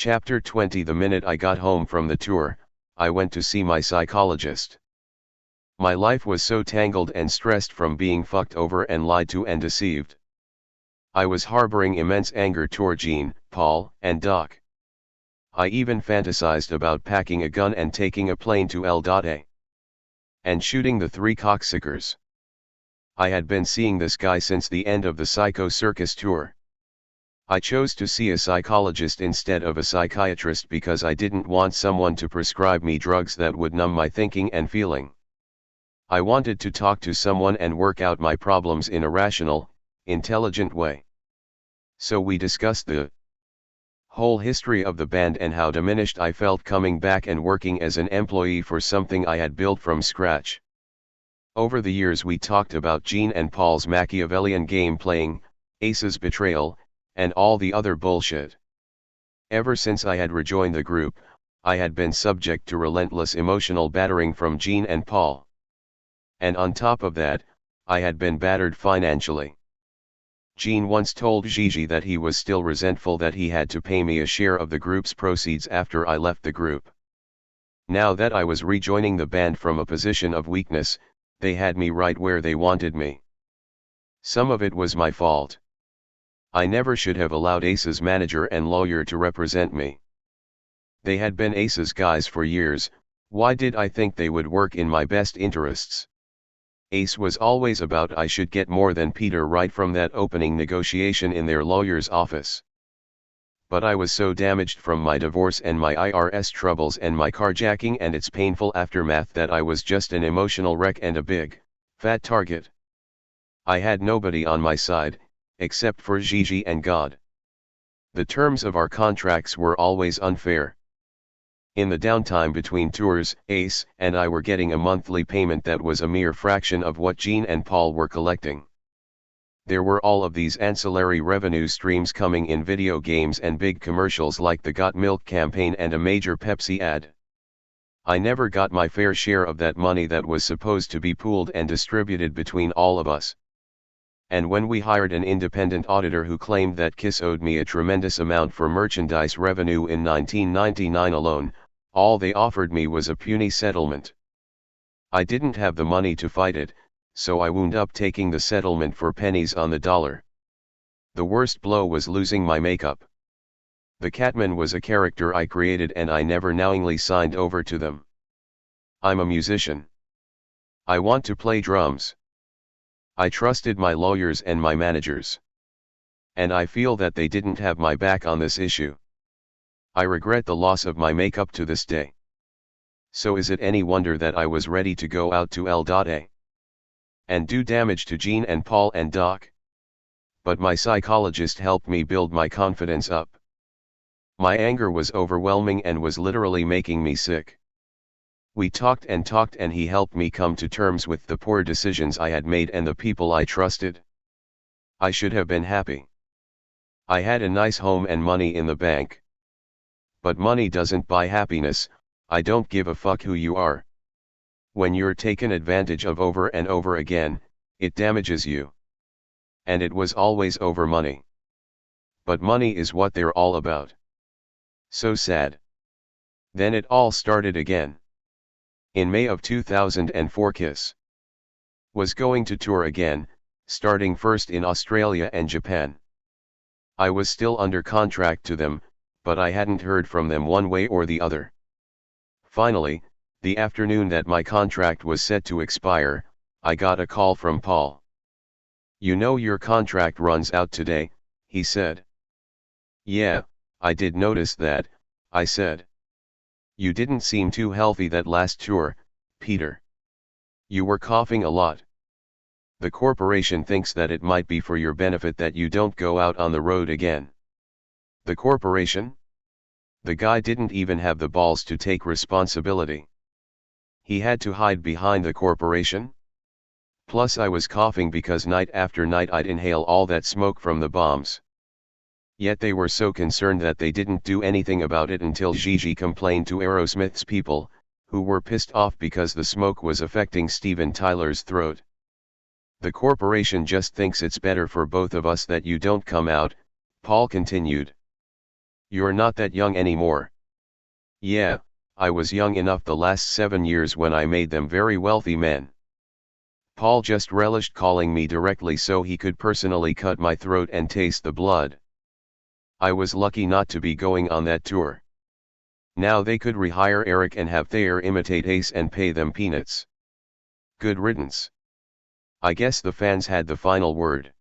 Chapter 20. The minute I got home from the tour, I went to see my psychologist. My life was so tangled and stressed from being fucked over and lied to and deceived. I was harboring immense anger toward Jean, Paul, and Doc. I even fantasized about packing a gun and taking a plane to L.A. and shooting the three cocksuckers. I had been seeing this guy since the end of the Psycho Circus tour. I chose to see a psychologist instead of a psychiatrist because I didn't want someone to prescribe me drugs that would numb my thinking and feeling. I wanted to talk to someone and work out my problems in a rational, intelligent way. So we discussed the whole history of the band and how diminished I felt coming back and working as an employee for something I had built from scratch. Over the years we talked about Jean and Paul's Machiavellian game playing, Ace's betrayal, and all the other bullshit. Ever since I had rejoined the group, I had been subject to relentless emotional battering from Jean and Paul. And on top of that, I had been battered financially. Jean once told Gigi that he was still resentful that he had to pay me a share of the group's proceeds after I left the group. Now that I was rejoining the band from a position of weakness, they had me right where they wanted me. Some of it was my fault. I never should have allowed Ace's manager and lawyer to represent me. They had been Ace's guys for years. Why did I think they would work in my best interests? Ace was always about I should get more than Peter right from that opening negotiation in their lawyer's office. But I was so damaged from my divorce and my IRS troubles and my carjacking and its painful aftermath that I was just an emotional wreck and a big, fat target. I had nobody on my side, except for Gigi and God. The terms of our contracts were always unfair. In the downtime between tours, Ace and I were getting a monthly payment that was a mere fraction of what Jean and Paul were collecting. There were all of these ancillary revenue streams coming in video games and big commercials like the Got Milk campaign and a major Pepsi ad. I never got my fair share of that money that was supposed to be pooled and distributed between all of us. And when we hired an independent auditor who claimed that Kiss owed me a tremendous amount for merchandise revenue in 1999 alone, all they offered me was a puny settlement. I didn't have the money to fight it, so I wound up taking the settlement for pennies on the dollar. The worst blow was losing my makeup. The Catman was a character I created and I never knowingly signed over to them. I'm a musician. I want to play drums. I trusted my lawyers and my managers. And I feel that they didn't have my back on this issue. I regret the loss of my makeup to this day. So is it any wonder that I was ready to go out to L.A. and do damage to Jean and Paul and Doc? But my psychologist helped me build my confidence up. My anger was overwhelming and was literally making me sick. We talked and he helped me come to terms with the poor decisions I had made and the people I trusted. I should have been happy. I had a nice home and money in the bank. But money doesn't buy happiness. I don't give a fuck who you are. When you're taken advantage of over and over again, it damages you. And it was always over money. But money is what they're all about. So sad. Then it all started again. In May of 2004 Kiss was going to tour again, starting first in Australia and Japan. I was still under contract to them, but I hadn't heard from them one way or the other. Finally, the afternoon that my contract was set to expire, I got a call from Paul. "You know your contract runs out today," he said. "Yeah, I did notice that," I said. "You didn't seem too healthy that last tour, Peter. You were coughing a lot. The corporation thinks that it might be for your benefit that you don't go out on the road again." The corporation? The guy didn't even have the balls to take responsibility. He had to hide behind the corporation? Plus I was coughing because night after night I'd inhale all that smoke from the bombs. Yet they were so concerned that they didn't do anything about it until Gigi complained to Aerosmith's people, who were pissed off because the smoke was affecting Steven Tyler's throat. "The corporation just thinks it's better for both of us that you don't come out," Paul continued. You're not that young anymore. Yeah, I was young enough the last 7 years when I made them very wealthy men. Paul just relished calling me directly so he could personally cut my throat and taste the blood. I was lucky not to be going on that tour. Now they could rehire Eric and have Thayer imitate Ace and pay them peanuts. Good riddance. I guess the fans had the final word.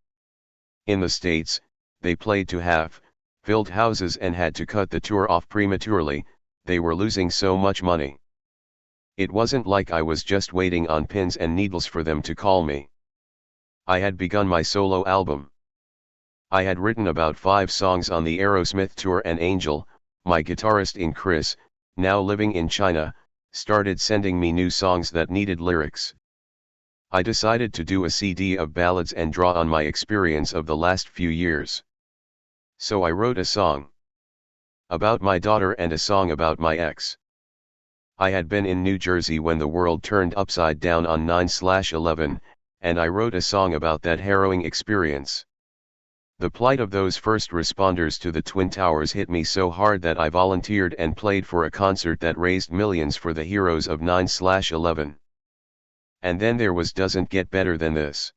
In the States, they played to filled houses and had to cut the tour off prematurely. They were losing so much money. It wasn't like I was just waiting on pins and needles for them to call me. I had begun my solo album. I had written about 5 songs on the Aerosmith tour, and Angel, my guitarist in Criss, now living in China, started sending me new songs that needed lyrics. I decided to do a CD of ballads and draw on my experience of the last few years. So I wrote a song about my daughter and a song about my ex. I had been in New Jersey when the world turned upside down on 9/11, and I wrote a song about that harrowing experience. The plight of those first responders to the Twin Towers hit me so hard that I volunteered and played for a concert that raised millions for the heroes of 9/11. And then there was Doesn't Get Better Than This.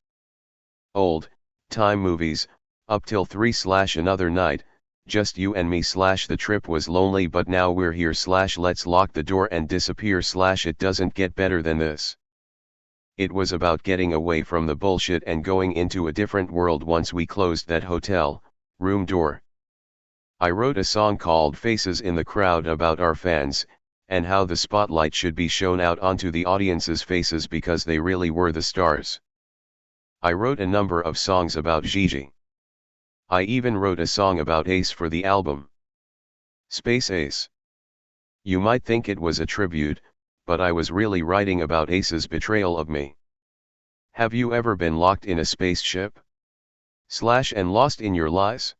Old time movies, Up Till 3/Another Night, Just You and Me The Trip Was Lonely But Now We're Here Let's Lock the Door and Disappear It Doesn't Get Better Than This. It was about getting away from the bullshit and going into a different world once we closed that hotel room door. I wrote a song called Faces in the Crowd about our fans, and how the spotlight should be shown out onto the audience's faces because they really were the stars. I wrote a number of songs about Gigi. I even wrote a song about Ace for the album. Space Ace. You might think it was a tribute, but I was really writing about Ace's betrayal of me. Have you ever been locked in a spaceship? And lost in your lies?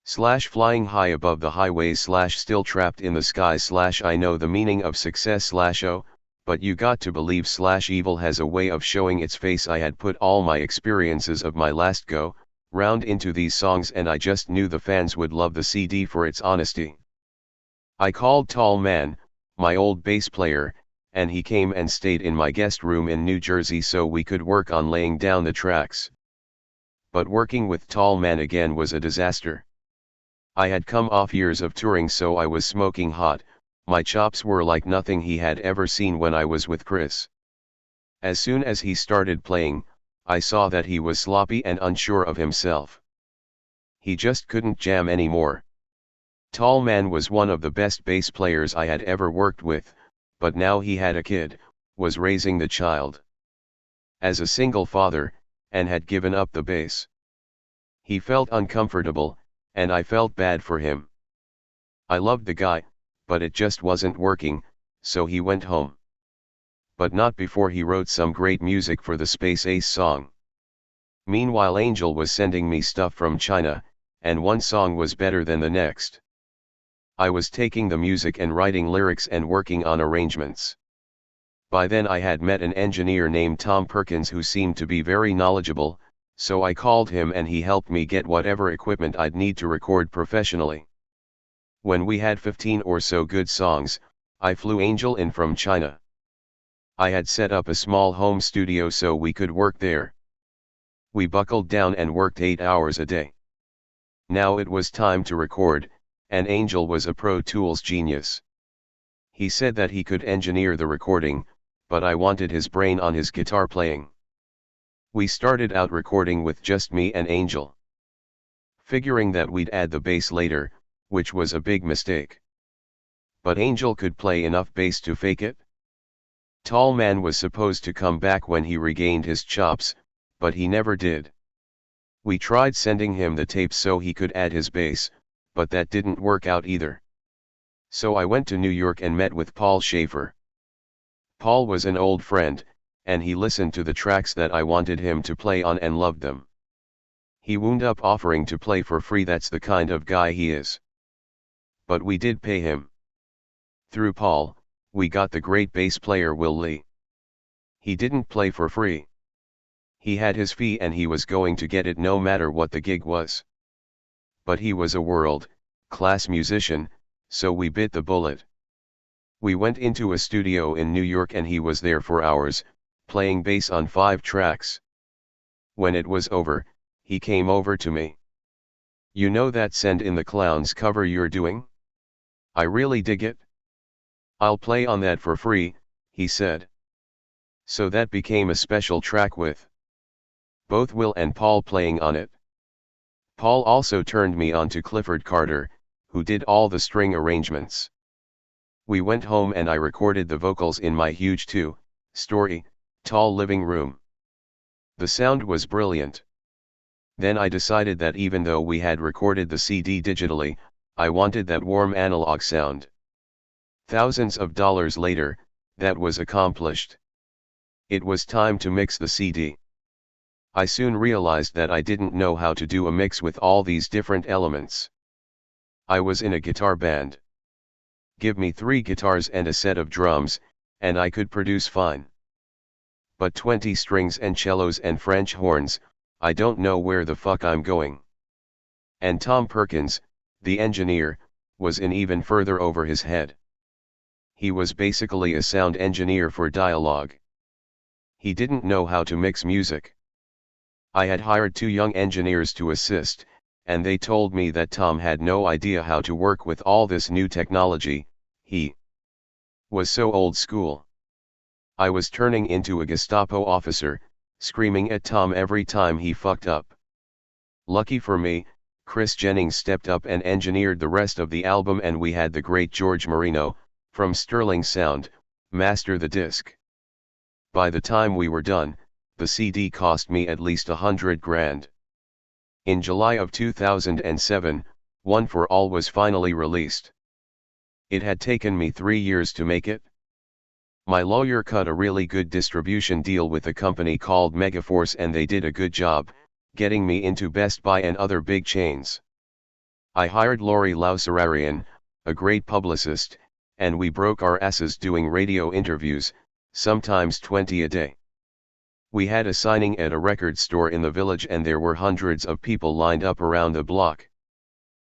Flying high above the highways still trapped in the skies I know the meaning of success oh, but you got to believe evil has a way of showing its face. I had put all my experiences of my last go round into these songs, and I just knew the fans would love the CD for its honesty. I called Tall Man, my old bass player, and he came and stayed in my guest room in New Jersey so we could work on laying down the tracks. But working with Tall Man again was a disaster. I had come off years of touring, so I was smoking hot. My chops were like nothing he had ever seen when I was with Criss. As soon as he started playing, I saw that he was sloppy and unsure of himself. He just couldn't jam anymore. Tall Man was one of the best bass players I had ever worked with, but now he had a kid, was raising the child as a single father, and had given up the bass. He felt uncomfortable, and I felt bad for him. I loved the guy, but it just wasn't working, so he went home. But not before he wrote some great music for the Space Ace song. Meanwhile, Angel was sending me stuff from China, and one song was better than the next. I was taking the music and writing lyrics and working on arrangements. By then I had met an engineer named Tom Perkins who seemed to be very knowledgeable, so I called him and he helped me get whatever equipment I'd need to record professionally. When we had 15 or so good songs, I flew Angel in from China. I had set up a small home studio so we could work there. We buckled down and worked 8 hours a day. Now it was time to record, and Angel was a Pro Tools genius. He said that he could engineer the recording, but I wanted his brain on his guitar playing. We started out recording with just me and Angel, figuring that we'd add the bass later, which was a big mistake. But Angel could play enough bass to fake it. Tall Man was supposed to come back when he regained his chops, but he never did. We tried sending him the tapes so he could add his bass, but that didn't work out either. So I went to New York and met with Paul Schaefer. Paul was an old friend, and he listened to the tracks that I wanted him to play on and loved them. He wound up offering to play for free. That's the kind of guy he is. But we did pay him. Through Paul, we got the great bass player Will Lee. He didn't play for free. He had his fee and he was going to get it no matter what the gig was. But he was a world class musician, so we bit the bullet. We went into a studio in New York and he was there for hours, playing bass on 5 tracks. When it was over, he came over to me. "You know that Send in the Clowns cover you're doing? I really dig it. I'll play on that for free," he said. So that became a special track with both Will and Paul playing on it. Paul also turned me on to Clifford Carter, who did all the string arrangements. We went home and I recorded the vocals in my huge 2-story, tall living room. The sound was brilliant. Then I decided that even though we had recorded the CD digitally, I wanted that warm analog sound. Thousands of dollars later, that was accomplished. It was time to mix the CD. I soon realized that I didn't know how to do a mix with all these different elements. I was in a guitar band. Give me 3 guitars and a set of drums, and I could produce fine. But 20 strings and cellos and French horns, I don't know where the fuck I'm going. And Tom Perkins, the engineer, was in even further over his head. He was basically a sound engineer for dialogue. He didn't know how to mix music. I had hired 2 young engineers to assist, and they told me that Tom had no idea how to work with all this new technology. He was so old school. I was turning into a Gestapo officer, screaming at Tom every time he fucked up. Lucky for me, Criss Jennings stepped up and engineered the rest of the album, and we had the great George Marino, from Sterling Sound, master the disc. By the time we were done, the CD cost me at least $100 grand. In July of 2007, One for All was finally released. It had taken me 3 years to make it. My lawyer cut a really good distribution deal with a company called Megaforce, and they did a good job, getting me into Best Buy and other big chains. I hired Lori Lausararian, a great publicist, and we broke our asses doing radio interviews, sometimes 20 a day. We had a signing at a record store in the village and there were hundreds of people lined up around the block.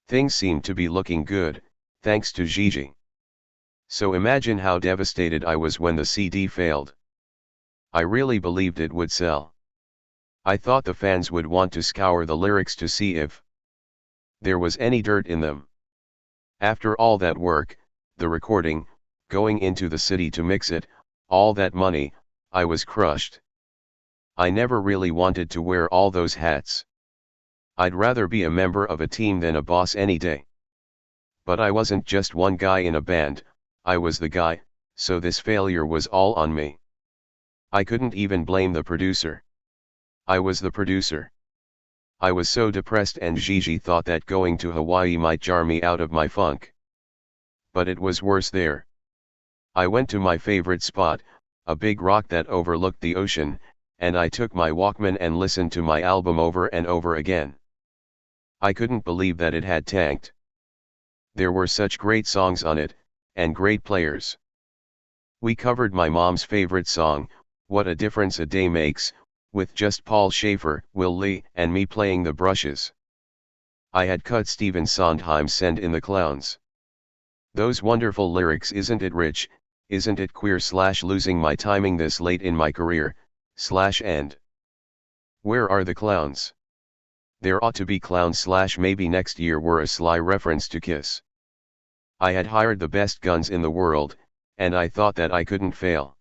Things seemed to be looking good, thanks to Gigi. So imagine how devastated I was when the CD failed. I really believed it would sell. I thought the fans would want to scour the lyrics to see if there was any dirt in them. After all that work, the recording, going into the city to mix it, all that money, I was crushed. I never really wanted to wear all those hats. I'd rather be a member of a team than a boss any day. But I wasn't just one guy in a band, I was the guy, so this failure was all on me. I couldn't even blame the producer. I was the producer. I was so depressed, and Gigi thought that going to Hawaii might jar me out of my funk. But it was worse there. I went to my favorite spot, a big rock that overlooked the ocean, and I took my Walkman and listened to my album over and over again. I couldn't believe that it had tanked. There were such great songs on it, and great players. We covered my mom's favorite song, What a Difference a Day Makes, with just Paul Schaefer, Will Lee, and me playing the brushes. I had cut Stephen Sondheim's Send in the Clowns. Those wonderful lyrics, isn't it rich, isn't it queer / losing my timing this late in my career, / end. Where are the clowns? There ought to be clowns / maybe next year were a sly reference to Kiss. I had hired the best guns in the world, and I thought that I couldn't fail.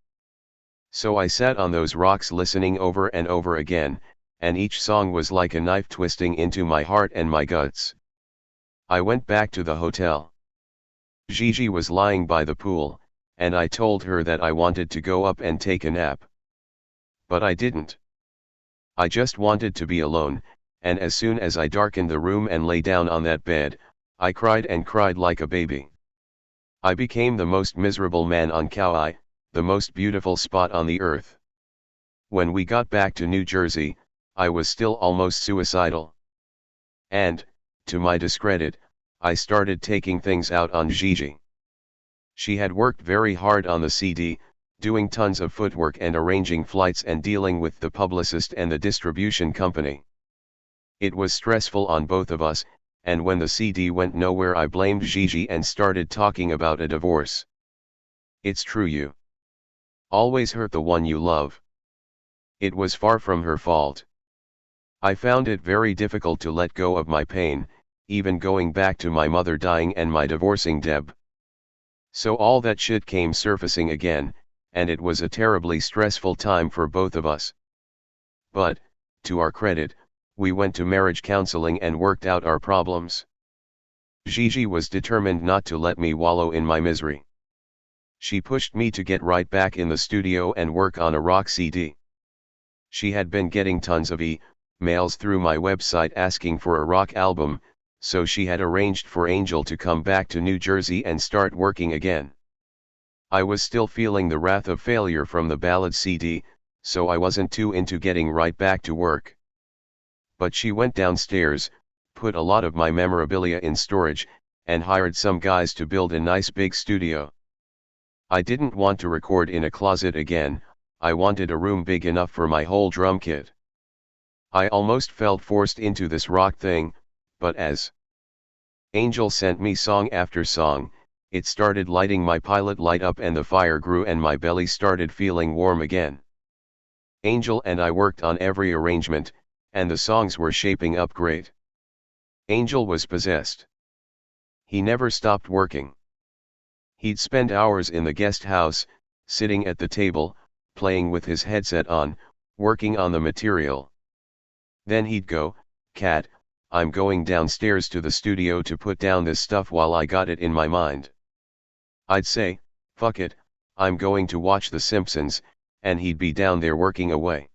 So I sat on those rocks listening over and over again, and each song was like a knife twisting into my heart and my guts. I went back to the hotel. Gigi was lying by the pool, and I told her that I wanted to go up and take a nap. But I didn't. I just wanted to be alone, and as soon as I darkened the room and lay down on that bed, I cried and cried like a baby. I became the most miserable man on Kauai, the most beautiful spot on the earth. When we got back to New Jersey, I was still almost suicidal. And, to my discredit, I started taking things out on Gigi. She had worked very hard on the CD, doing tons of footwork and arranging flights and dealing with the publicist and the distribution company. It was stressful on both of us, and when the CD went nowhere I blamed Gigi and started talking about a divorce. It's true, you always hurt the one you love. It was far from her fault. I found it very difficult to let go of my pain, even going back to my mother dying and my divorcing Deb. So all that shit came surfacing again, and it was a terribly stressful time for both of us. But, to our credit, we went to marriage counseling and worked out our problems. Gigi was determined not to let me wallow in my misery. She pushed me to get right back in the studio and work on a rock CD. She had been getting tons of mails through my website asking for a rock album, so she had arranged for Angel to come back to New Jersey and start working again. I was still feeling the wrath of failure from the ballad CD, so I wasn't too into getting right back to work. But she went downstairs, put a lot of my memorabilia in storage, and hired some guys to build a nice big studio. I didn't want to record in a closet again, I wanted a room big enough for my whole drum kit. I almost felt forced into this rock thing, but as Angel sent me song after song, it started lighting my pilot light up and the fire grew and my belly started feeling warm again. Angel and I worked on every arrangement, and the songs were shaping up great. Angel was possessed. He never stopped working. He'd spend hours in the guest house, sitting at the table, playing with his headset on, working on the material. Then he'd go, "Cat, I'm going downstairs to the studio to put down this stuff while I got it in my mind." I'd say, "Fuck it, I'm going to watch The Simpsons," and he'd be down there working away.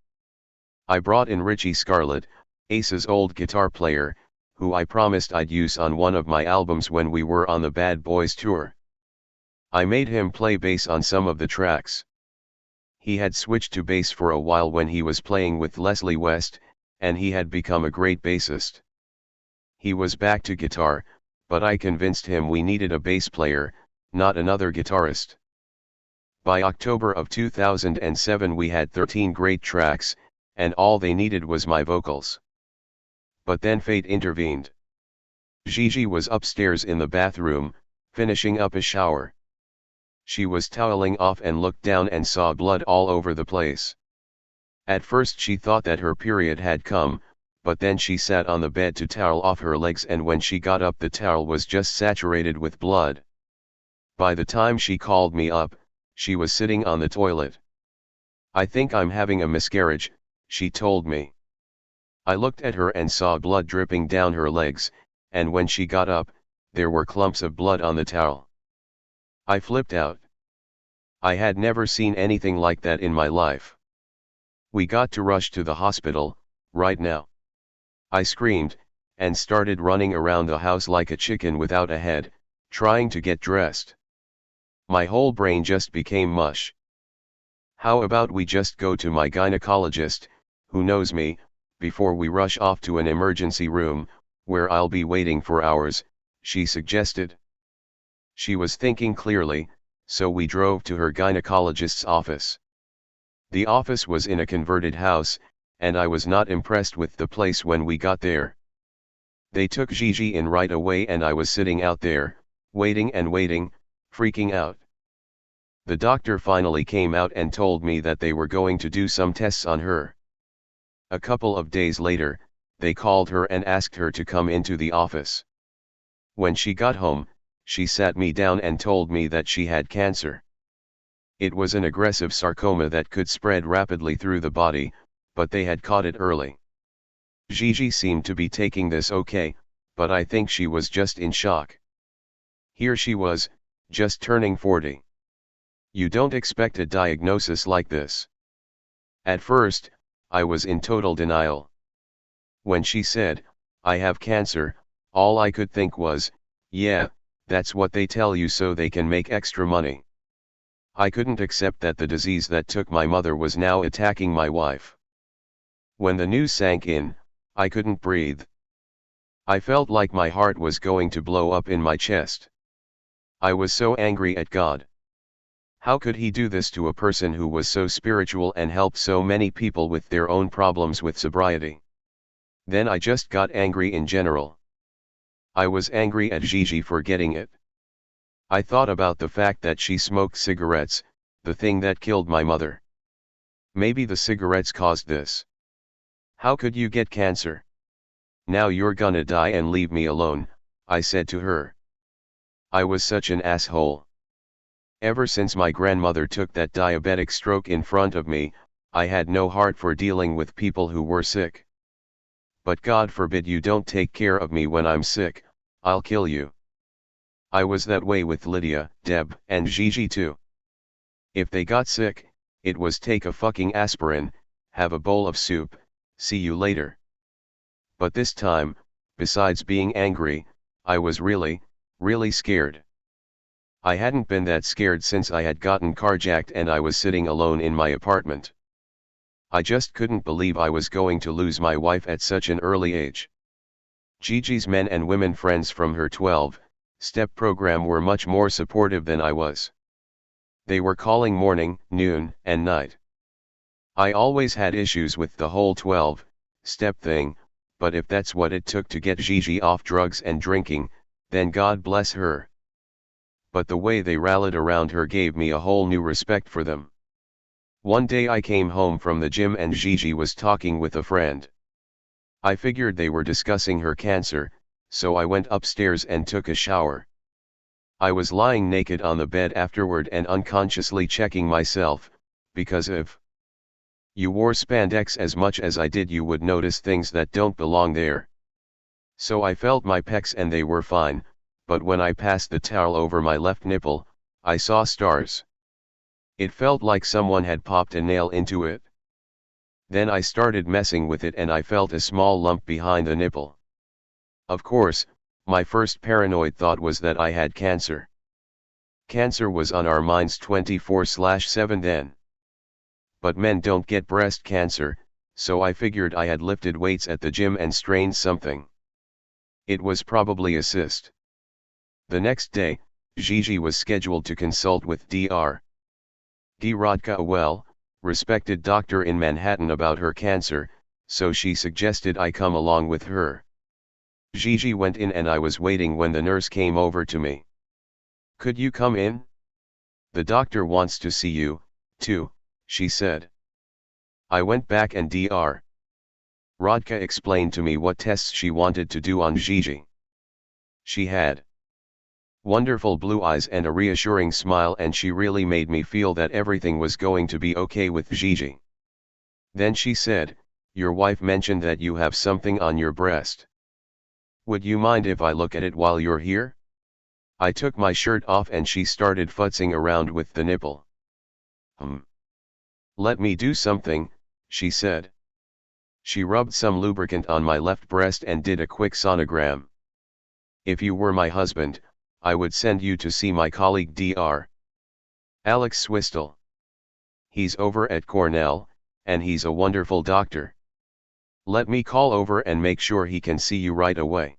I brought in Richie Scarlett, Ace's old guitar player, who I promised I'd use on one of my albums when we were on the Bad Boys tour. I made him play bass on some of the tracks. He had switched to bass for a while when he was playing with Leslie West, and he had become a great bassist. He was back to guitar, but I convinced him we needed a bass player, not another guitarist. By October of 2007 we had 13 great tracks, and all they needed was my vocals. But then fate intervened. Gigi was upstairs in the bathroom, finishing up a shower. She was toweling off and looked down and saw blood all over the place. At first she thought that her period had come, but then she sat on the bed to towel off her legs, and when she got up the towel was just saturated with blood. By the time she called me up, she was sitting on the toilet. "I think I'm having a miscarriage," she told me. I looked at her and saw blood dripping down her legs, and when she got up, there were clumps of blood on the towel. I flipped out. I had never seen anything like that in my life. "We got to rush to the hospital, right now," I screamed, and started running around the house like a chicken without a head, trying to get dressed. My whole brain just became mush. "How about we just go to my gynecologist, who knows me, before we rush off to an emergency room, where I'll be waiting for hours," she suggested. She was thinking clearly, so we drove to her gynecologist's office. The office was in a converted house, and I was not impressed with the place when we got there. They took Gigi in right away and I was sitting out there, waiting and waiting, freaking out. The doctor finally came out and told me that they were going to do some tests on her. A couple of days later, they called her and asked her to come into the office. When she got home, she sat me down and told me that she had cancer. It was an aggressive sarcoma that could spread rapidly through the body, but they had caught it early. Gigi seemed to be taking this okay, but I think she was just in shock. Here she was, just turning 40. You don't expect a diagnosis like this. At first, I was in total denial. When she said, "I have cancer," all I could think was, yeah, that's what they tell you so they can make extra money. I couldn't accept that the disease that took my mother was now attacking my wife. When the news sank in, I couldn't breathe. I felt like my heart was going to blow up in my chest. I was so angry at God. How could he do this to a person who was so spiritual and helped so many people with their own problems with sobriety? Then I just got angry in general. I was angry at Gigi for getting it. I thought about the fact that she smoked cigarettes, the thing that killed my mother. Maybe the cigarettes caused this. How could you get cancer? Now you're gonna die and leave me alone, I said to her. I was such an asshole. Ever since my grandmother took that diabetic stroke in front of me, I had no heart for dealing with people who were sick. But God forbid you don't take care of me when I'm sick, I'll kill you. I was that way with Lydia, Deb, and Gigi too. If they got sick, it was take a fucking aspirin, have a bowl of soup, see you later. But this time, besides being angry, I was really scared. I hadn't been that scared since I had gotten carjacked and I was sitting alone in my apartment. I just couldn't believe I was going to lose my wife at such an early age. Gigi's men and women friends from her 12-step program were much more supportive than I was. They were calling morning, noon, and night. I always had issues with the whole 12-step thing, but if that's what it took to get Gigi off drugs and drinking, then God bless her. But the way they rallied around her gave me a whole new respect for them. One day I came home from the gym and Gigi was talking with a friend. I figured they were discussing her cancer, so I went upstairs and took a shower. I was lying naked on the bed afterward and unconsciously checking myself, because if you wore spandex as much as I did you would notice things that don't belong there. So I felt my pecs and they were fine, but when I passed the towel over my left nipple, I saw stars. It felt like someone had popped a nail into it. Then I started messing with it and I felt a small lump behind the nipple. Of course, my first paranoid thought was that I had cancer. Cancer was on our minds 24/7 then. But men don't get breast cancer, so I figured I had lifted weights at the gym and strained something. It was probably a cyst. The next day, Gigi was scheduled to consult with Dr. Rodka, a well-respected doctor in Manhattan about her cancer, so she suggested I come along with her. Gigi went in and I was waiting when the nurse came over to me. "Could you come in? The doctor wants to see you, too," she said. I went back and Dr. Rodka explained to me what tests she wanted to do on Gigi. She had wonderful blue eyes and a reassuring smile, and she really made me feel that everything was going to be okay with Gigi. Then she said, "Your wife mentioned that you have something on your breast. Would you mind if I look at it while you're here?" I took my shirt off and she started futzing around with the nipple. "Let me do something," she said. She rubbed some lubricant on my left breast and did a quick sonogram. "If you were my husband, I would send you to see my colleague Dr. Alex Swistle. He's over at Cornell, and he's a wonderful doctor. Let me call over and make sure he can see you right away."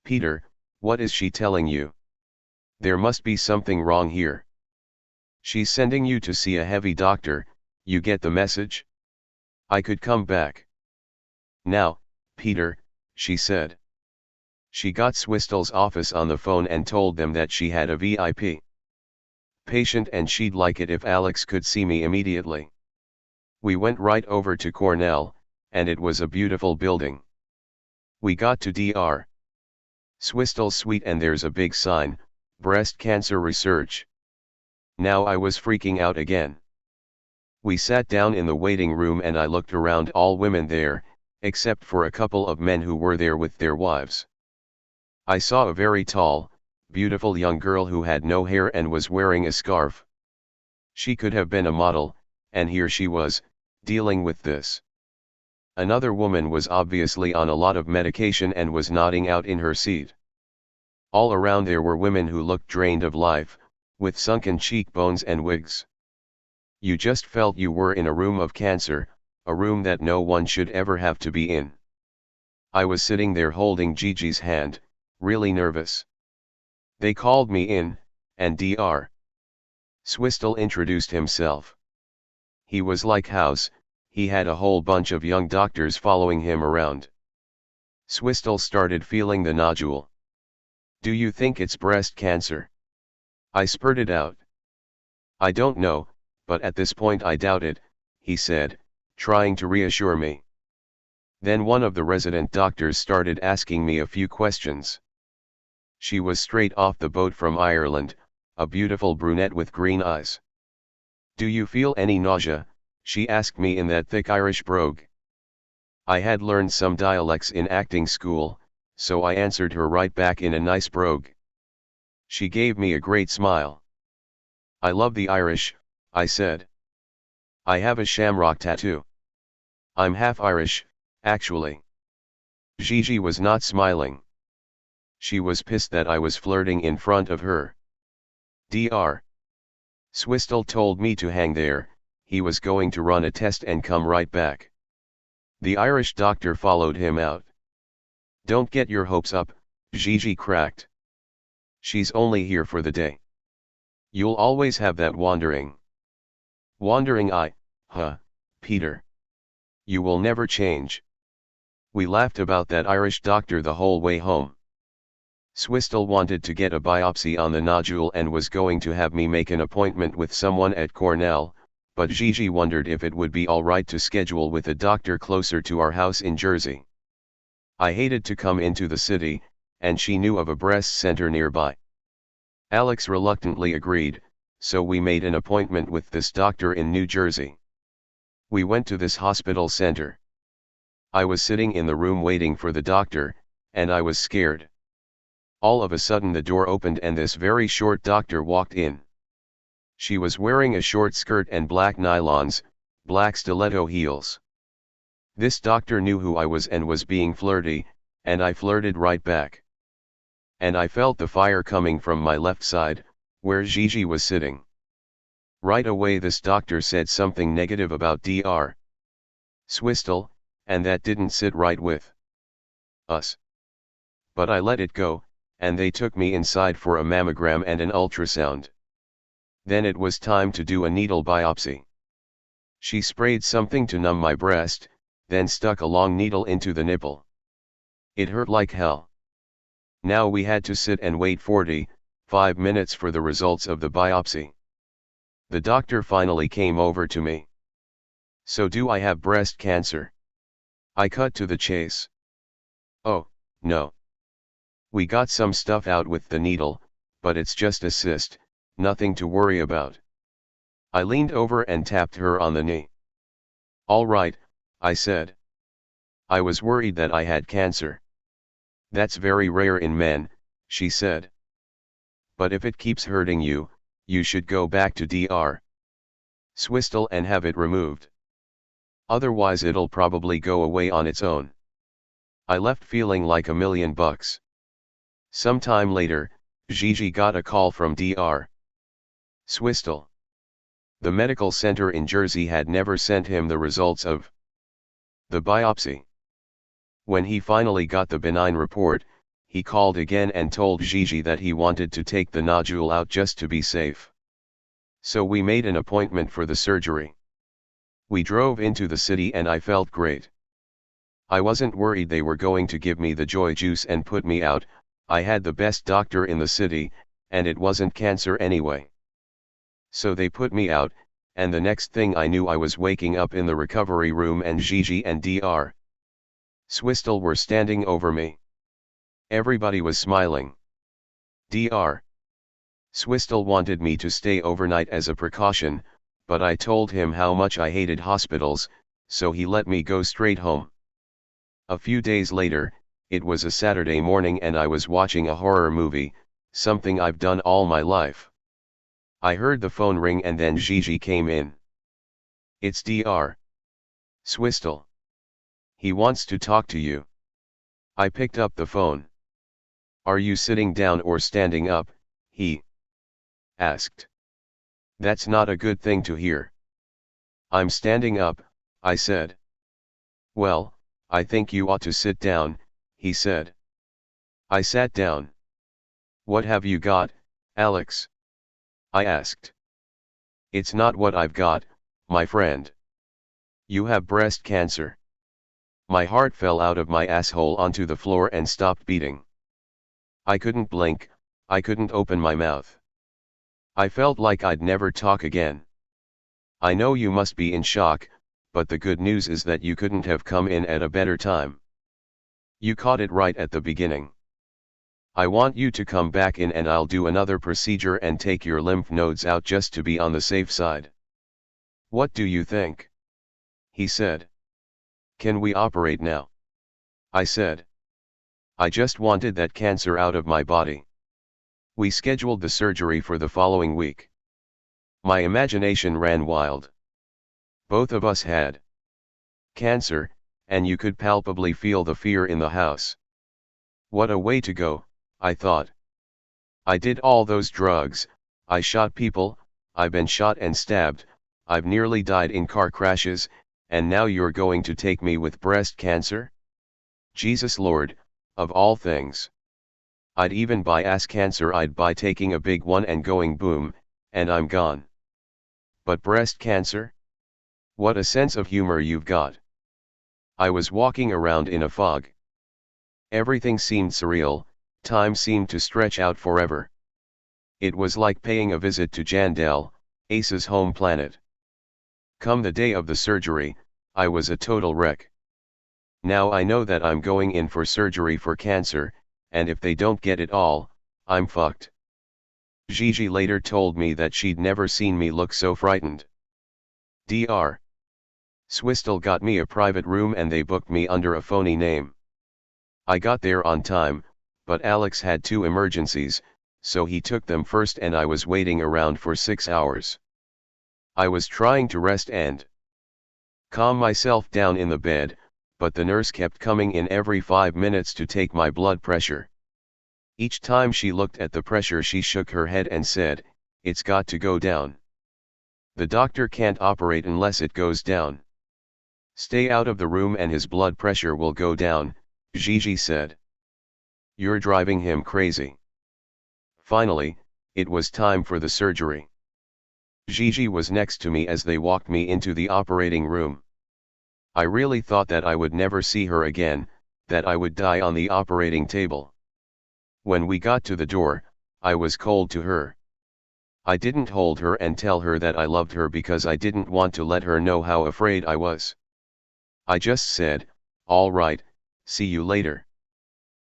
"Peter, what is she telling you? There must be something wrong here." "She's sending you to see a heavy doctor, you get the message? I could come back now, Peter," she said. She got Swistle's office on the phone and told them that she had a VIP patient and she'd like it if Alex could see me immediately. We went right over to Cornell, and it was a beautiful building. We got to Dr. Swistle's suite and there's a big sign, "Breast Cancer Research." Now I was freaking out again. We sat down in the waiting room and I looked around, all women there, except for a couple of men who were there with their wives. I saw a very tall, beautiful young girl who had no hair and was wearing a scarf. She could have been a model, and here she was, dealing with this. Another woman was obviously on a lot of medication and was nodding out in her seat. All around there were women who looked drained of life, with sunken cheekbones and wigs. You just felt you were in a room of cancer, a room that no one should ever have to be in. I was sitting there holding Gigi's hand, really nervous. They called me in, and Dr. Swistle introduced himself. He was like house, he had a whole bunch of young doctors following him around. Swistle started feeling the nodule. Do you think it's breast cancer? I spurted out. I don't know, but at this point I doubt it, he said, trying to reassure me. Then one of the resident doctors started asking me a few questions. She was straight off the boat from Ireland, a beautiful brunette with green eyes. Do you feel any nausea? She asked me in that thick Irish brogue. I had learned some dialects in acting school, so I answered her right back in a nice brogue. She gave me a great smile. I love the Irish, I said. I have a shamrock tattoo. I'm half Irish, actually. Gigi was not smiling. She was pissed that I was flirting in front of her. Dr. Swistle told me to hang there, he was going to run a test and come right back. The Irish doctor followed him out. Don't get your hopes up, Gigi cracked. She's only here for the day. You'll always have that wandering eye, Peter. You will never change. We laughed about that Irish doctor the whole way home. Swistle wanted to get a biopsy on the nodule and was going to have me make an appointment with someone at Cornell, but Gigi wondered if it would be alright to schedule with a doctor closer to our house in Jersey. I hated to come into the city, and she knew of a breast center nearby. Alex reluctantly agreed, so we made an appointment with this doctor in New Jersey. We went to this hospital center. I was sitting in the room waiting for the doctor, and I was scared. All of a sudden the door opened and this very short doctor walked in. She was wearing a short skirt and black nylons, black stiletto heels. This doctor knew who I was and was being flirty, and I flirted right back. And I felt the fire coming from my left side, where Gigi was sitting. Right away this doctor said something negative about Dr. Swistle, and that didn't sit right with us. But I let it go, and they took me inside for a mammogram and an ultrasound. Then it was time to do a needle biopsy. She sprayed something to numb my breast, then stuck a long needle into the nipple. It hurt like hell. Now we had to sit and wait 45 minutes for the results of the biopsy. The doctor finally came over to me. So do I have breast cancer? I cut to the chase. Oh, no. We got some stuff out with the needle, but it's just a cyst, nothing to worry about. I leaned over and tapped her on the knee. All right, I said. I was worried that I had cancer. That's very rare in men, she said. But if it keeps hurting you, you should go back to Dr. Swistle and have it removed. Otherwise it'll probably go away on its own. I left feeling like $1,000,000. Sometime later, Gigi got a call from Dr. Swistle. The medical center in Jersey had never sent him the results of the biopsy. When he finally got the benign report, he called again and told Gigi that he wanted to take the nodule out just to be safe. So we made an appointment for the surgery. We drove into the city and I felt great. I wasn't worried they were going to give me the joy juice and put me out. I had the best doctor in the city, and it wasn't cancer anyway. So they put me out, and the next thing I knew I was waking up in the recovery room and Gigi and Dr. Swistle were standing over me. Everybody was smiling. Dr. Swistle wanted me to stay overnight as a precaution, but I told him how much I hated hospitals, so he let me go straight home. A few days later, it was a Saturday morning and I was watching a horror movie, something I've done all my life. I heard the phone ring and then Gigi came in. It's Dr. Swistle. He wants to talk to you. I picked up the phone. Are you sitting down or standing up? He asked. That's not a good thing to hear. I'm standing up, I said. Well, I think you ought to sit down, he said. I sat down. What have you got, Alex? I asked. It's not what I've got, my friend. You have breast cancer. My heart fell out of my asshole onto the floor and stopped beating. I couldn't blink, I couldn't open my mouth. I felt like I'd never talk again. I know you must be in shock, but the good news is that you couldn't have come in at a better time. You caught it right at the beginning. I want you to come back in and I'll do another procedure and take your lymph nodes out just to be on the safe side. What do you think? He said. Can we operate now? I said. I just wanted that cancer out of my body. We scheduled the surgery for the following week. My imagination ran wild. Both of us had cancer, and you could palpably feel the fear in the house. What a way to go, I thought. I did all those drugs, I shot people, I've been shot and stabbed, I've nearly died in car crashes, and now you're going to take me with breast cancer? Jesus Lord, of all things. I'd even buy ass cancer, I'd buy taking a big one and going boom, and I'm gone. But breast cancer? What a sense of humor you've got. I was walking around in a fog. Everything seemed surreal, time seemed to stretch out forever. It was like paying a visit to Jandel, Ace's home planet. Come the day of the surgery, I was a total wreck. Now I know that I'm going in for surgery for cancer, and if they don't get it all, I'm fucked. Gigi later told me that she'd never seen me look so frightened. Dr. Swistle got me a private room and they booked me under a phony name. I got there on time, but Alex had 2 emergencies, so he took them first and I was waiting around for 6 hours. I was trying to rest and calm myself down in the bed, but the nurse kept coming in every 5 minutes to take my blood pressure. Each time she looked at the pressure she shook her head and said, "It's got to go down. The doctor can't operate unless it goes down. Stay out of the room and his blood pressure will go down," Gigi said. You're driving him crazy. Finally, it was time for the surgery. Gigi was next to me as they walked me into the operating room. I really thought that I would never see her again, that I would die on the operating table. When we got to the door, I was cold to her. I didn't hold her and tell her that I loved her because I didn't want to let her know how afraid I was. I just said, "All right, see you later."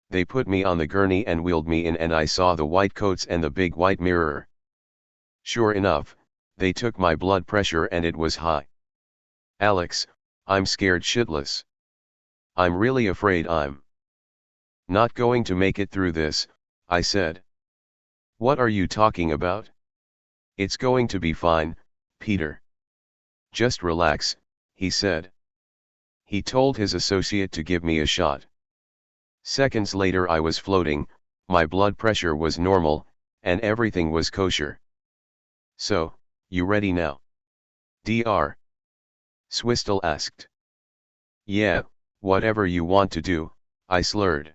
They put me on the gurney and wheeled me in and I saw the white coats and the big white mirror. Sure enough, they took my blood pressure and it was high. "Alex, I'm scared shitless. I'm really afraid I'm not going to make it through this," I said. "What are you talking about? It's going to be fine, Peter. Just relax," he said. He told his associate to give me a shot. Seconds later I was floating, my blood pressure was normal, and everything was kosher. "So, you ready now?" Dr. Swistle asked. "Yeah, whatever you want to do," I slurred.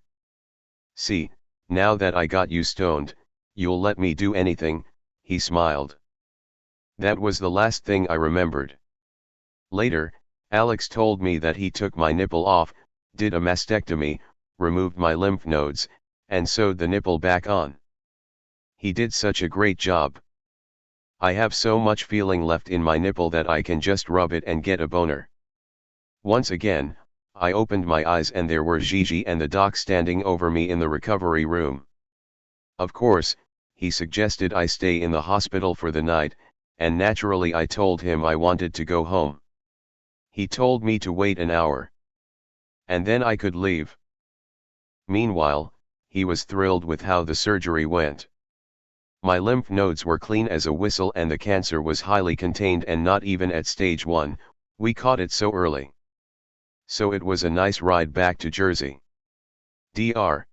"See, now that I got you stoned, you'll let me do anything," he smiled. That was the last thing I remembered. Later, Alex told me that he took my nipple off, did a mastectomy, removed my lymph nodes, and sewed the nipple back on. He did such a great job. I have so much feeling left in my nipple that I can just rub it and get a boner. Once again, I opened my eyes and there were Gigi and the doc standing over me in the recovery room. Of course, he suggested I stay in the hospital for the night, and naturally I told him I wanted to go home. He told me to wait an hour. And then I could leave. Meanwhile, he was thrilled with how the surgery went. My lymph nodes were clean as a whistle and the cancer was highly contained and not even at stage 1, we caught it so early. So it was a nice ride back to Jersey. Dr.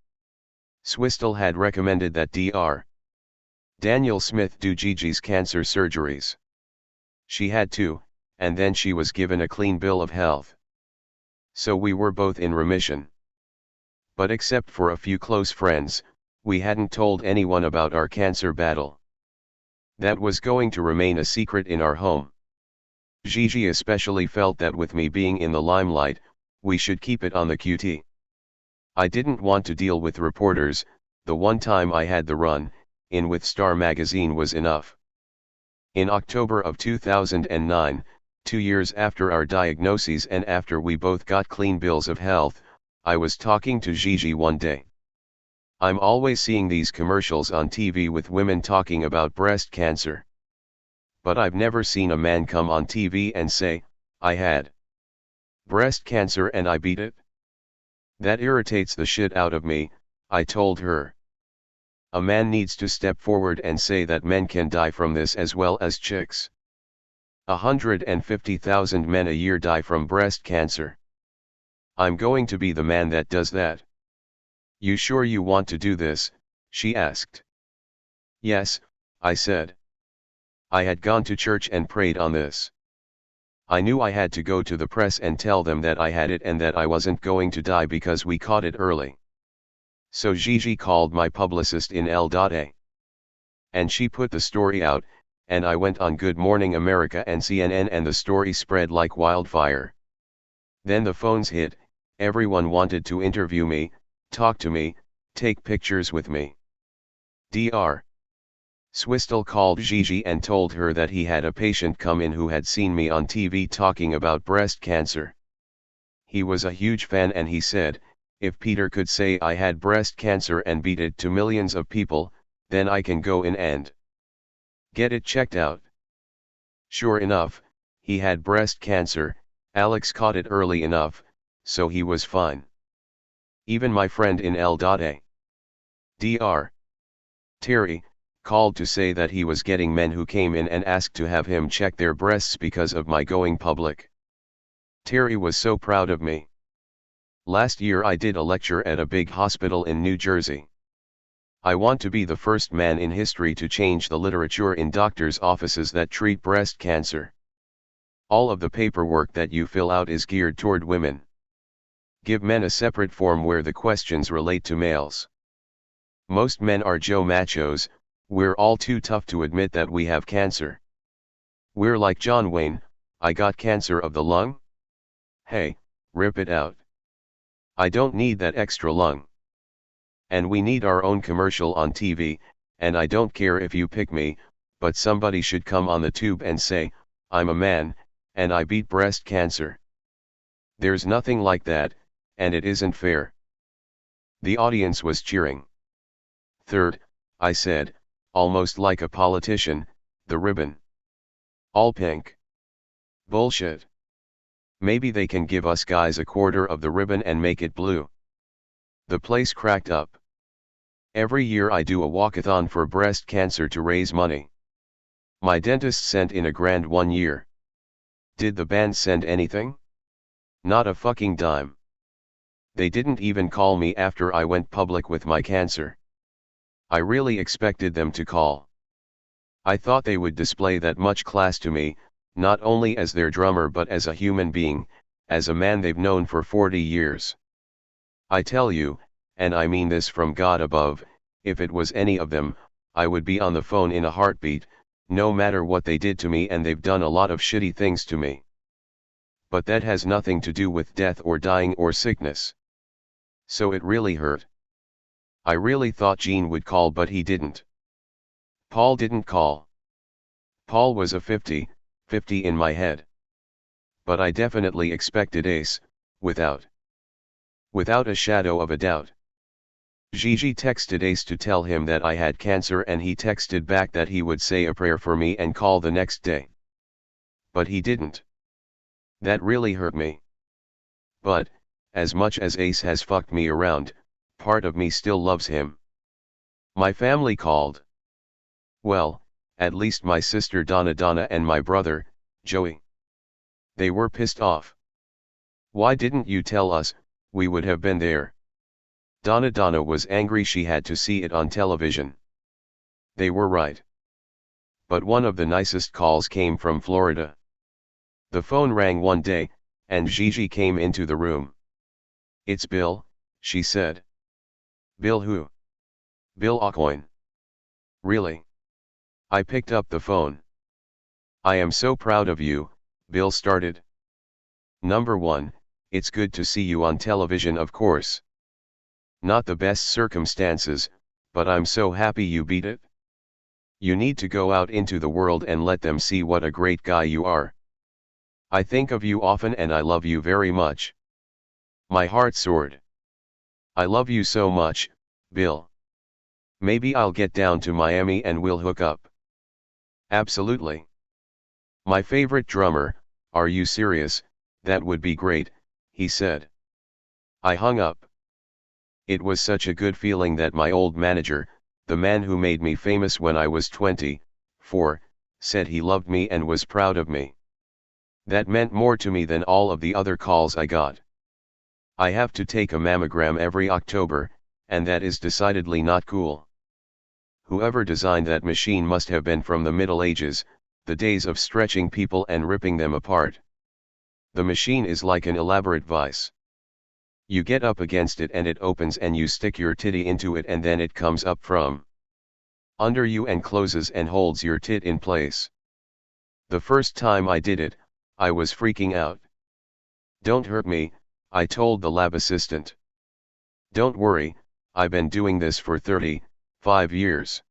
Swistle had recommended that Dr. Daniel Smith do Gigi's cancer surgeries. She had to, and then she was given a clean bill of health. So we were both in remission. But except for a few close friends, we hadn't told anyone about our cancer battle. That was going to remain a secret in our home. Gigi especially felt that with me being in the limelight, we should keep it on the QT. I didn't want to deal with reporters, the one time I had the run in with Star magazine was enough. In October of 2009, 2 years after our diagnoses and after we both got clean bills of health, I was talking to Gigi one day. I'm always seeing these commercials on TV with women talking about breast cancer. But I've never seen a man come on TV and say, I had breast cancer and I beat it. That irritates the shit out of me, I told her. A man needs to step forward and say that men can die from this as well as chicks. 150,000 men a year die from breast cancer. I'm going to be the man that does that. You sure you want to do this? She asked. Yes, I said. I had gone to church and prayed on this. I knew I had to go to the press and tell them that I had it and that I wasn't going to die because we caught it early. So Gigi called my publicist in L.A. And she put the story out, and I went on Good Morning America and CNN and the story spread like wildfire. Then the phones hit, everyone wanted to interview me, talk to me, take pictures with me. Dr. Swistle called Gigi and told her that he had a patient come in who had seen me on TV talking about breast cancer. He was a huge fan and he said, if Peter could say I had breast cancer and beat it to millions of people, then I can go in and get it checked out. Sure enough, he had breast cancer, Alex caught it early enough, so he was fine. Even my friend in L.A. Dr. Terry, called to say that he was getting men who came in and asked to have him check their breasts because of my going public. Terry was so proud of me. Last year I did a lecture at a big hospital in New Jersey. I want to be the first man in history to change the literature in doctors' offices that treat breast cancer. All of the paperwork that you fill out is geared toward women. Give men a separate form where the questions relate to males. Most men are Joe Machos, we're all too tough to admit that we have cancer. We're like John Wayne, I got cancer of the lung? Hey, rip it out. I don't need that extra lung. And we need our own commercial on TV, and I don't care if you pick me, but somebody should come on the tube and say, I'm a man, and I beat breast cancer. There's nothing like that, and it isn't fair. The audience was cheering. Third, I said, almost like a politician, the ribbon. All pink. Bullshit. Maybe they can give us guys a quarter of the ribbon and make it blue. The place cracked up. Every year I do a walkathon for breast cancer to raise money. My dentist sent in $1,000 one year. Did the band send anything? Not a fucking dime. They didn't even call me after I went public with my cancer. I really expected them to call. I thought they would display that much class to me, not only as their drummer but as a human being, as a man they've known for 40 years. I tell you, and I mean this from God above, if it was any of them, I would be on the phone in a heartbeat, no matter what they did to me, and they've done a lot of shitty things to me. But that has nothing to do with death or dying or sickness. So it really hurt. I really thought Gene would call, but he didn't. Paul didn't call. Paul was a 50-50 in my head. But I definitely expected Ace, without a shadow of a doubt. Gigi texted Ace to tell him that I had cancer, and he texted back that he would say a prayer for me and call the next day. But he didn't. That really hurt me. But, as much as Ace has fucked me around, part of me still loves him. My family called. Well, at least my sister Donna and my brother, Joey. They were pissed off. Why didn't you tell us, we would have been there. Donna was angry she had to see it on television. They were right. But one of the nicest calls came from Florida. The phone rang one day, and Gigi came into the room. It's Bill, she said. Bill who? Bill Aucoin. Really? I picked up the phone. I am so proud of you, Bill started. Number 1, It's good to see you on television, of course. Not the best circumstances, but I'm so happy you beat it. You need to go out into the world and let them see what a great guy you are. I think of you often and I love you very much. My heart soared. I love you so much, Bill. Maybe I'll get down to Miami and we'll hook up. Absolutely. My favorite drummer, are you serious? That would be great, he said. I hung up. It was such a good feeling that my old manager, the man who made me famous when I was 24, said he loved me and was proud of me. That meant more to me than all of the other calls I got. I have to take a mammogram every October, and that is decidedly not cool. Whoever designed that machine must have been from the Middle Ages, the days of stretching people and ripping them apart. The machine is like an elaborate vice. You get up against it and it opens and you stick your titty into it and then it comes up from under you and closes and holds your tit in place. The first time I did it, I was freaking out. Don't hurt me, I told the lab assistant. Don't worry, I've been doing this for 35 years.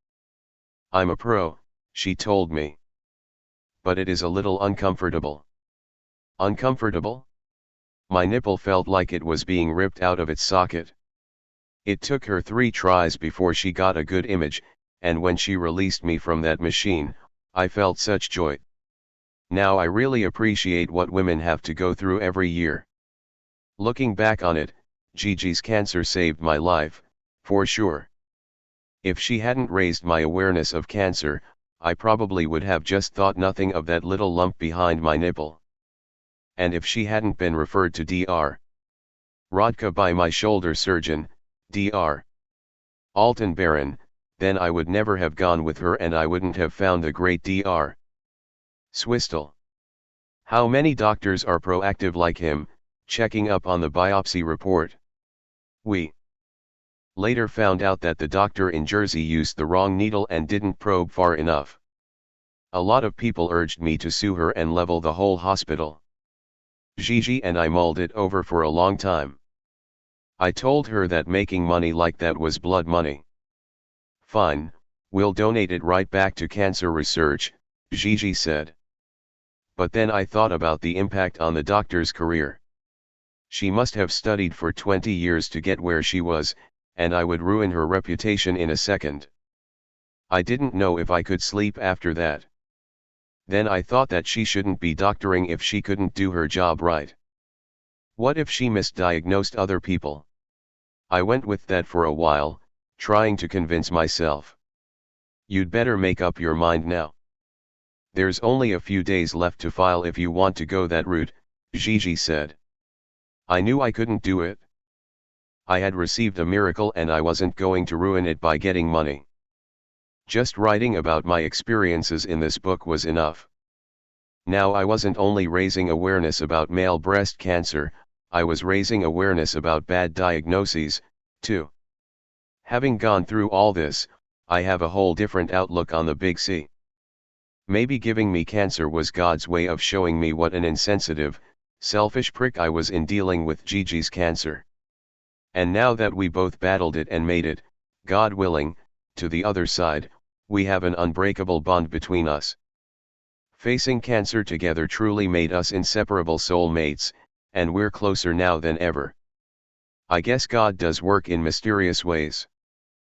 I'm a pro, she told me. But it is a little uncomfortable. Uncomfortable? My nipple felt like it was being ripped out of its socket. It took her 3 tries before she got a good image, and when she released me from that machine, I felt such joy. Now I really appreciate what women have to go through every year. Looking back on it, Gigi's cancer saved my life, for sure. If she hadn't raised my awareness of cancer, I probably would have just thought nothing of that little lump behind my nipple. And if she hadn't been referred to Dr. Rodka by my shoulder surgeon, Dr. Alton Baron, then I would never have gone with her and I wouldn't have found the great Dr. Swistle. How many doctors are proactive like him, checking up on the biopsy report? We later found out that the doctor in Jersey used the wrong needle and didn't probe far enough. A lot of people urged me to sue her and level the whole hospital. Gigi and I mulled it over for a long time. I told her that making money like that was blood money. Fine, we'll donate it right back to cancer research, Gigi said. But then I thought about the impact on the doctor's career. She must have studied for 20 years to get where she was, and I would ruin her reputation in a second. I didn't know if I could sleep after that. Then I thought that she shouldn't be doctoring if she couldn't do her job right. What if she misdiagnosed other people? I went with that for a while, trying to convince myself. You'd better make up your mind now. There's only a few days left to file if you want to go that route, Gigi said. I knew I couldn't do it. I had received a miracle and I wasn't going to ruin it by getting money. Just writing about my experiences in this book was enough. Now I wasn't only raising awareness about male breast cancer, I was raising awareness about bad diagnoses, too. Having gone through all this, I have a whole different outlook on the big C. Maybe giving me cancer was God's way of showing me what an insensitive, selfish prick I was in dealing with Gigi's cancer. And now that we both battled it and made it, God willing, to the other side, we have an unbreakable bond between us. Facing cancer together truly made us inseparable soulmates, and we're closer now than ever. I guess God does work in mysterious ways.